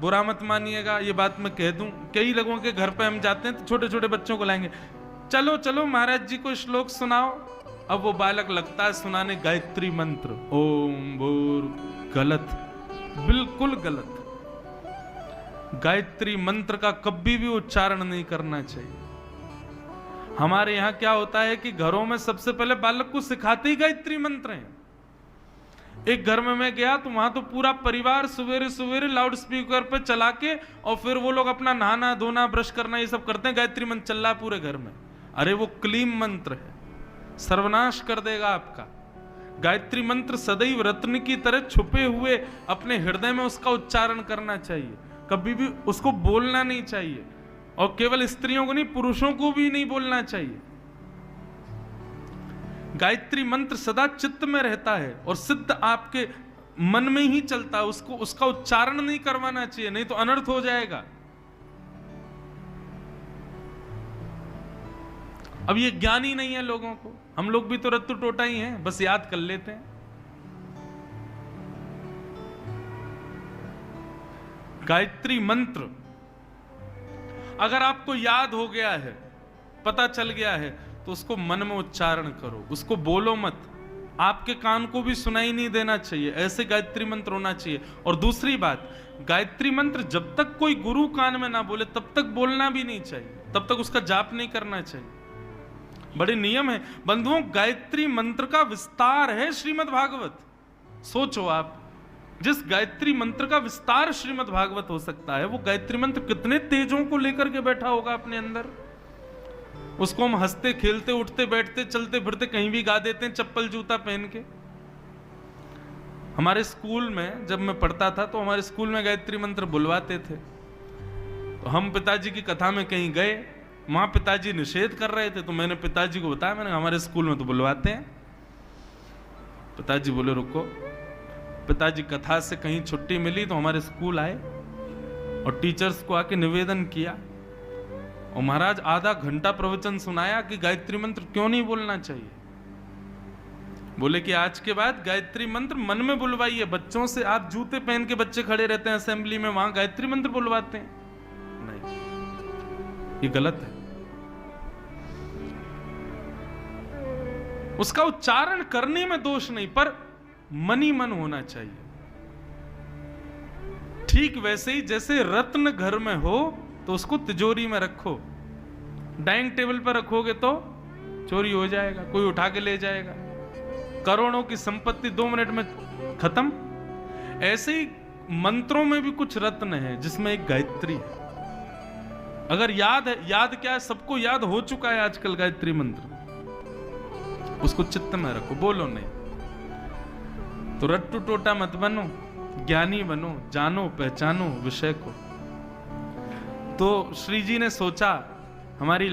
बुरा मत मानिएगा, ये बात मैं कह दूं, कई लोगों के घर पे हम जाते हैं तो छोटे छोटे बच्चों को लाएंगे, चलो चलो महाराज जी को श्लोक सुनाओ। अब वो बालक लगता है सुनाने गायत्री मंत्र, ओम भूर, गलत, बिल्कुल गलत। गायत्री मंत्र का कभी भी उच्चारण नहीं करना चाहिए। हमारे यहां क्या होता है कि घरों में सबसे पहले बालक को सिखाते ही गायत्री मंत्र हैं। एक घर में मैं गया तो वहां तो पूरा परिवार सवेरे सवेरे लाउड स्पीकर पे चला के और फिर वो लोग अपना नहाना धोना ब्रश करना ये सब करते हैं, गायत्री मंत्र चल रहा है पूरे घर में। अरे वो क्लीम मंत्र है, सर्वनाश कर देगा आपका। गायत्री मंत्र सदैव रत्न की तरह छुपे हुए अपने हृदय में उसका उच्चारण करना चाहिए, कभी भी उसको बोलना नहीं चाहिए। और केवल स्त्रियों को नहीं, पुरुषों को भी नहीं बोलना चाहिए। गायत्री मंत्र सदा चित्त में रहता है और सिद्ध आपके मन में ही चलता है, उसको उसका उच्चारण नहीं करवाना चाहिए, नहीं तो अनर्थ हो जाएगा। अब ये ज्ञान ही नहीं है लोगों को, हम लोग भी तो रत्तू टोटा ही हैं, बस याद कर लेते हैं। गायत्री मंत्र अगर आपको याद हो गया है, पता चल गया है, तो उसको मन में उच्चारण करो, उसको बोलो मत। आपके कान को भी सुनाई नहीं देना चाहिए, ऐसे गायत्री मंत्र होना चाहिए। और दूसरी बात, गायत्री मंत्र जब तक कोई गुरु कान में ना बोले तब तक बोलना भी नहीं चाहिए, तब तक उसका जाप नहीं करना चाहिए। बड़े नियम है बंधुओं। गायत्री मंत्र का विस्तार है श्रीमद् भागवत। सोचो आप, जिस गायत्री मंत्र का विस्तार श्रीमद् भागवत हो सकता है, वो गायत्री मंत्र कितने तेजों को लेकर के बैठा होगा अपने अंदर। उसको हम हंसते खेलते उठते बैठते चलते फिरते कहीं भी गा देते हैं, चप्पल जूता पहन के। हमारे स्कूल में जब मैं पढ़ता था तो हमारे स्कूल में गायत्री मंत्र बुलवाते थे। तो हम पिताजी की कथा में कहीं गए, वहां पिताजी निषेध कर रहे थे, तो मैंने पिताजी को बताया, मैंने हमारे स्कूल में तो बुलवाते हैं। पिताजी बोले रुको। पिताजी कथा से कहीं छुट्टी मिली तो हमारे स्कूल आए और टीचर्स को आके निवेदन किया, और महाराज आधा घंटा प्रवचन सुनाया कि गायत्री मंत्र क्यों नहीं बोलना चाहिए। बोले कि आज के बाद गायत्री मंत्र मन में बुलवाइए। बच्चों से आप जूते पहन के बच्चे खड़े रहते हैं असेंबली में, वहां गायत्री मंत्र बुलवाते हैं, नहीं, ये गलत है। उसका उच्चारण करने में दोष नहीं, पर मन ही मन होना चाहिए। ठीक वैसे ही जैसे रत्न घर में हो तो उसको तिजोरी में रखो, डाइनिंग टेबल पर रखोगे तो चोरी हो जाएगा, कोई उठा के ले जाएगा। करोड़ों की संपत्ति 2 मिनट में खत्म। ऐसे ही मंत्रों में भी कुछ रत्न है जिसमें एक गायत्री है। अगर याद है, याद क्या है, सबको याद हो चुका है आजकल गायत्री मंत्र, उसको चित्त में रखो, बोलो नहीं। तो रट्टू टोटा मत बनो, ज्ञानी बनो, जानो पहचानो विषय को। तो श्री जी ने सोचा हमारी